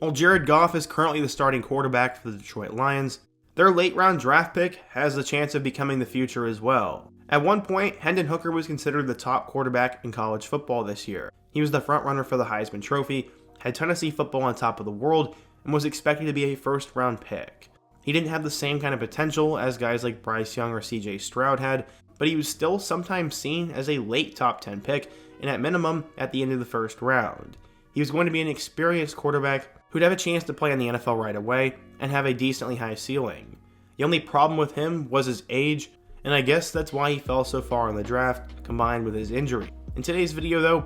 While Jared Goff is currently the starting quarterback for the Detroit Lions, their late-round draft pick has the chance of becoming the future as well. At one point, Hendon Hooker was considered the top quarterback in college football this year. He was the frontrunner for the Heisman Trophy, had Tennessee football on top of the world, and was expected to be a first-round pick. He didn't have the same kind of potential as guys like Bryce Young or CJ Stroud had, but he was still sometimes seen as a late top 10 pick, and at minimum, at the end of the first round. He was going to be an experienced quarterback who'd have a chance to play in the NFL right away and have a decently high ceiling. The only problem with him was his age, and I guess that's why he fell so far in the draft, combined with his injury. In today's video though,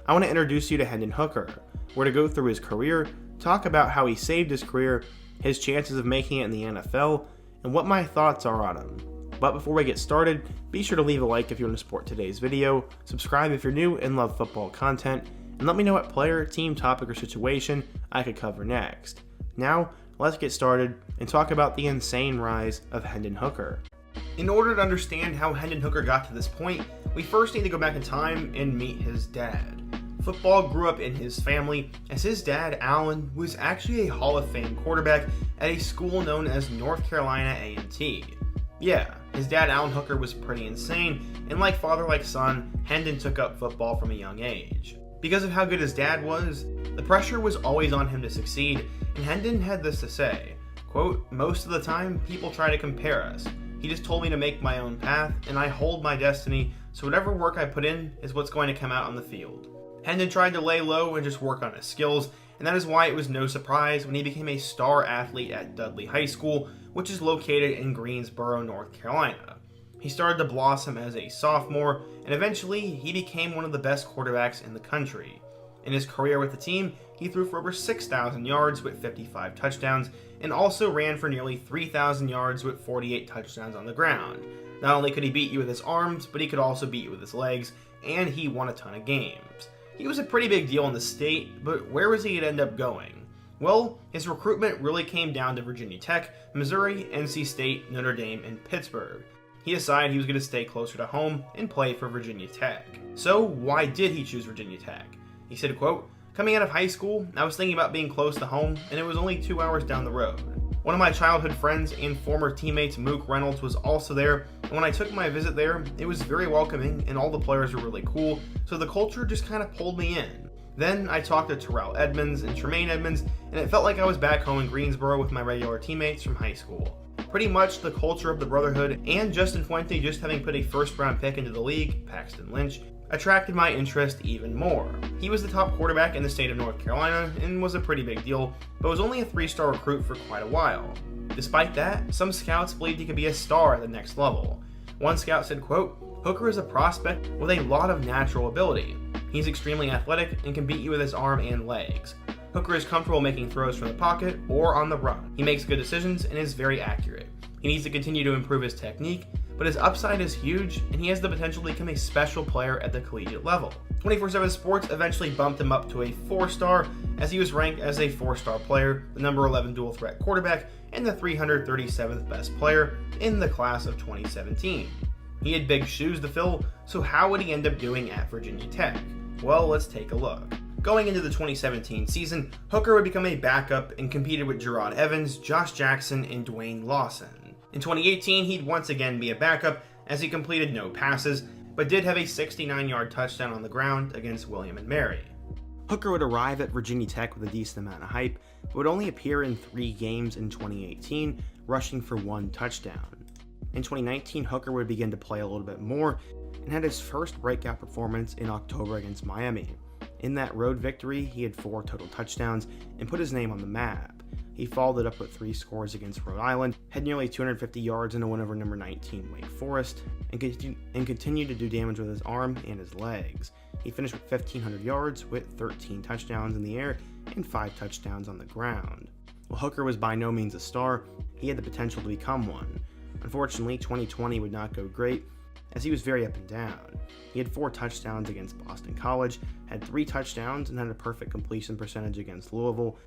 I want to introduce you to Hendon Hooker. We're to go through his career, talk about how he saved his career, his chances of making it in the NFL, and what my thoughts are on him. But before we get started, be sure to leave a like if you want to support today's video, subscribe if you're new and love football content, and let me know what player, team, topic, or situation I could cover next. Now, let's get started and talk about the insane rise of Hendon Hooker. In order to understand how Hendon Hooker got to this point, we first need to go back in time and meet his dad. Football grew up in his family, as his dad, Allen, was actually a Hall of Fame quarterback at a school known as North Carolina A&T. Yeah, his dad, Allen Hooker, was pretty insane, and like father like son, Hendon took up football from a young age. Because of how good his dad was, the pressure was always on him to succeed, and Hendon had this to say, quote, "Most of the time, people try to compare us. He just told me to make my own path, and I hold my destiny, so whatever work I put in is what's going to come out on the field." Hendon tried to lay low and just work on his skills, and that is why it was no surprise when he became a star athlete at Dudley High School, which is located in Greensboro, North Carolina. He started to blossom as a sophomore, and eventually he became one of the best quarterbacks in the country. In his career with the team, he threw for over 6,000 yards with 55 touchdowns, and also ran for nearly 3,000 yards with 48 touchdowns on the ground. Not only could he beat you with his arms, but he could also beat you with his legs, and he won a ton of games. He was a pretty big deal in the state, but where was he to end up going? Well, his recruitment really came down to Virginia Tech, Missouri, NC State, Notre Dame, and Pittsburgh. He decided he was going to stay closer to home and play for Virginia Tech. So why did he choose Virginia Tech? He said, quote, "Coming out of high school, I was thinking about being close to home, and it was only 2 hours down the road. One of my childhood friends and former teammates, Mook Reynolds, was also there, and when I took my visit there, it was very welcoming, and all the players were really cool, so the culture just kind of pulled me in. Then I talked to Terrell Edmonds and Tremaine Edmonds, and it felt like I was back home in Greensboro with my regular teammates from high school. Pretty much the culture of the brotherhood, and Justin Fuente just having put a first-round pick into the league, Paxton Lynch, attracted my interest even more. He was the top quarterback in the state of North Carolina and was a pretty big deal, but was only a 3-star recruit for quite a while. Despite that, some scouts believed he could be a star at the next level. One scout said, quote, "Hooker is a prospect with a lot of natural ability. He's extremely athletic and can beat you with his arm and legs. Hooker is comfortable making throws from the pocket or on the run. He makes good decisions and is very accurate. He needs to continue to improve his technique, but his upside is huge, and he has the potential to become a special player at the collegiate level." 24/7 Sports eventually bumped him up to a 4-star, as he was ranked as a 4-star player, the number 11 dual threat quarterback, and the 337th best player in the class of 2017. He had big shoes to fill, so how would he end up doing at Virginia Tech? Well, let's take a look. Going into the 2017 season, Hooker would become a backup and competed with Gerard Evans, Josh Jackson, and Dwayne Lawson. In 2018, he'd once again be a backup, as he completed no passes, but did have a 69-yard touchdown on the ground against William & Mary. Hooker would arrive at Virginia Tech with a decent amount of hype, but would only appear in 3 games in 2018, rushing for 1 touchdown. In 2019, Hooker would begin to play a little bit more, and had his first breakout performance in October against Miami. In that road victory, he had 4 total touchdowns and put his name on the map. He followed it up with 3 scores against Rhode Island, had nearly 250 yards in a win over number 19 Wake Forest, and continued to do damage with his arm and his legs. He finished with 1,500 yards with 13 touchdowns in the air and 5 touchdowns on the ground. While Hooker was by no means a star, he had the potential to become one. Unfortunately, 2020 would not go great, as he was very up and down. He had 4 touchdowns against Boston College, had 3 touchdowns and had a perfect completion percentage against Louisville,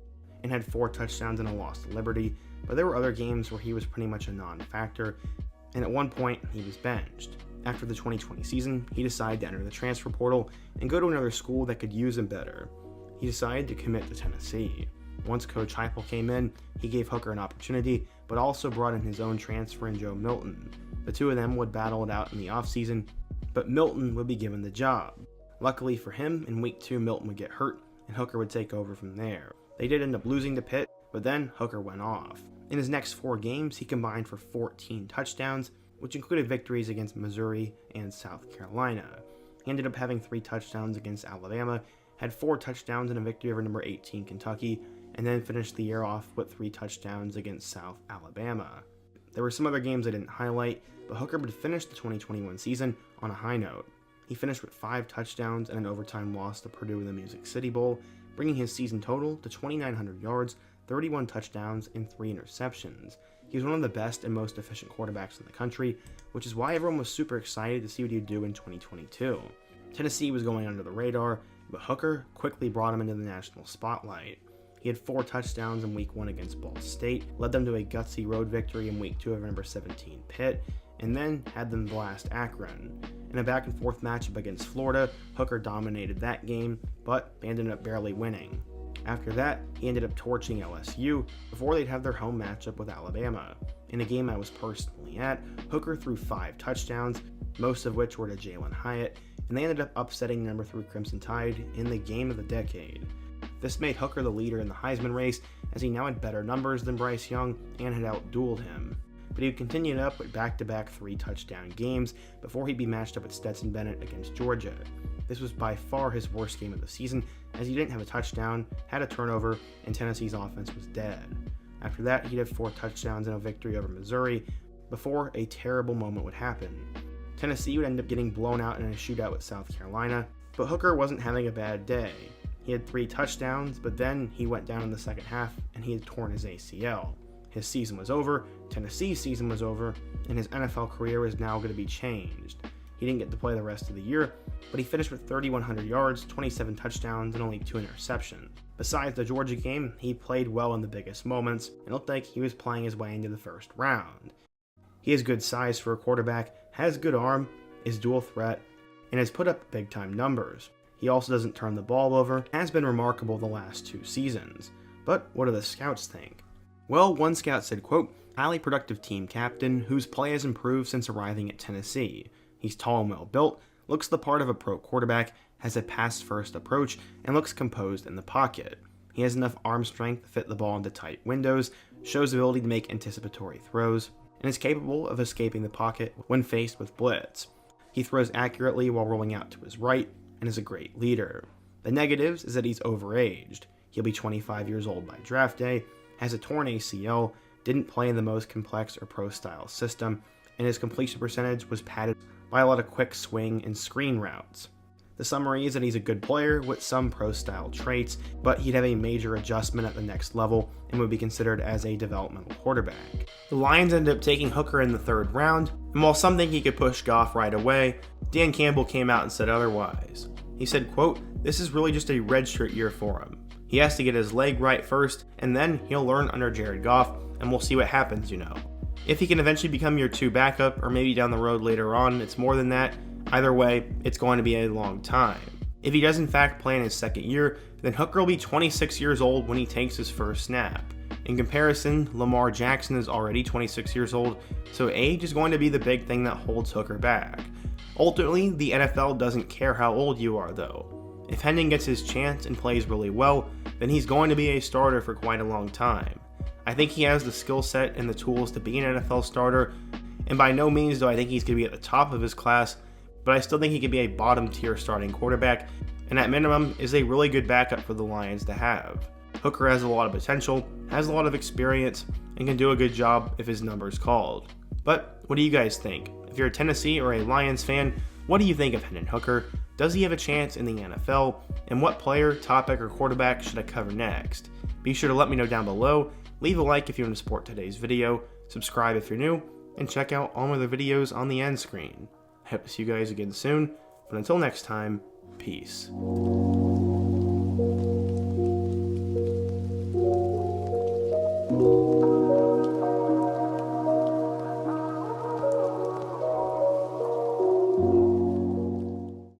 and had 4 touchdowns and a loss to Liberty, but there were other games where he was pretty much a non-factor, and at one point he was benched. After the 2020 season, he decided to enter the transfer portal and go to another school that could use him better. He decided to commit to Tennessee. Once Coach Heupel came in, he gave Hooker an opportunity, but also brought in his own transfer in Joe Milton. The two of them would battle it out in the offseason, but Milton would be given the job. Luckily for him, in week 2 Milton would get hurt, and Hooker would take over from there. They did end up losing to Pitt, but then Hooker went off. In his next 4 games, he combined for 14 touchdowns, which included victories against Missouri and South Carolina. He ended up having 3 touchdowns against Alabama, had 4 touchdowns in a victory over number 18 Kentucky, and then finished the year off with 3 touchdowns against South Alabama. There were some other games I didn't highlight, but Hooker would finish the 2021 season on a high note. He finished with 5 touchdowns and an overtime loss to Purdue in the Music City Bowl, bringing his season total to 2,900 yards, 31 touchdowns, and 3 interceptions. He was one of the best and most efficient quarterbacks in the country, which is why everyone was super excited to see what he would do in 2022. Tennessee was going under the radar, but Hooker quickly brought him into the national spotlight. He had 4 touchdowns in week 1 against Ball State, led them to a gutsy road victory in week 2 over number 17 Pitt, and then had them blast Akron. In a back-and-forth matchup against Florida, Hooker dominated that game, but they ended up barely winning. After that, he ended up torching LSU before they'd have their home matchup with Alabama. In a game I was personally at, Hooker threw 5 touchdowns, most of which were to Jalen Hyatt, and they ended up upsetting number 3 Crimson Tide in the game of the decade. This made Hooker the leader in the Heisman race, as he now had better numbers than Bryce Young and had outdueled him. But he continued up with back-to-back 3-touchdown games before he'd be matched up with Stetson Bennett against Georgia. This was by far his worst game of the season, as he didn't have a touchdown, had a turnover, and Tennessee's offense was dead. After that, he'd have 4 touchdowns and a victory over Missouri, before a terrible moment would happen. Tennessee would end up getting blown out in a shootout with South Carolina, but Hooker wasn't having a bad day. He had 3 touchdowns, but then he went down in the second half and he had torn his ACL. His season was over, Tennessee's season was over, and his NFL career was now going to be changed. He didn't get to play the rest of the year, but he finished with 3,100 yards, 27 touchdowns, and only 2 interceptions. Besides the Georgia game, he played well in the biggest moments, and looked like he was playing his way into the first round. He has good size for a quarterback, has good arm, is dual threat, and has put up big-time numbers. He also doesn't turn the ball over, has been remarkable the last 2 seasons. But what do the scouts think? Well, one scout said, quote, "Highly productive team captain whose play has improved since arriving at Tennessee. He's tall and well built, looks the part of a pro quarterback, has a pass-first approach, and looks composed in the pocket. He has enough arm strength to fit the ball into tight windows, shows ability to make anticipatory throws, and is capable of escaping the pocket when faced with blitz. He throws accurately while rolling out to his right, and is a great leader. The negatives is that he's overaged. He'll be 25 years old by draft day, has a torn ACL, didn't play in the most complex or pro-style system, and his completion percentage was padded by a lot of quick swing and screen routes. The summary is that he's a good player with some pro-style traits, but he'd have a major adjustment at the next level and would be considered as a developmental quarterback." The Lions ended up taking Hooker in the 3rd round, and while some think he could push Goff right away, Dan Campbell came out and said otherwise. He said, quote, "This is really just a redshirt year for him. He has to get his leg right first, and then he'll learn under Jared Goff, and we'll see what happens, you know. If he can eventually become your 2 backup, or maybe down the road later on, it's more than that. Either way, it's going to be a long time. If he does in fact play in his 2nd year, then Hooker will be 26 years old when he takes his first snap. In comparison, Lamar Jackson is already 26 years old, so age is going to be the big thing that holds Hooker back. Ultimately, the NFL doesn't care how old you are though. If Hendon gets his chance and plays really well, then he's going to be a starter for quite a long time. I think he has the skill set and the tools to be an NFL starter, and by no means do I think he's going to be at the top of his class, but I still think he could be a bottom tier starting quarterback, and at minimum is a really good backup for the Lions to have. Hooker has a lot of potential, has a lot of experience, and can do a good job if his number's called. But what do you guys think? If you're a Tennessee or a Lions fan, what do you think of Hendon Hooker? Does he have a chance in the NFL? And what player, topic, or quarterback should I cover next? Be sure to let me know down below, leave a like if you want to support today's video, subscribe if you're new, and check out all my other videos on the end screen. I hope to see you guys again soon, but until next time, peace.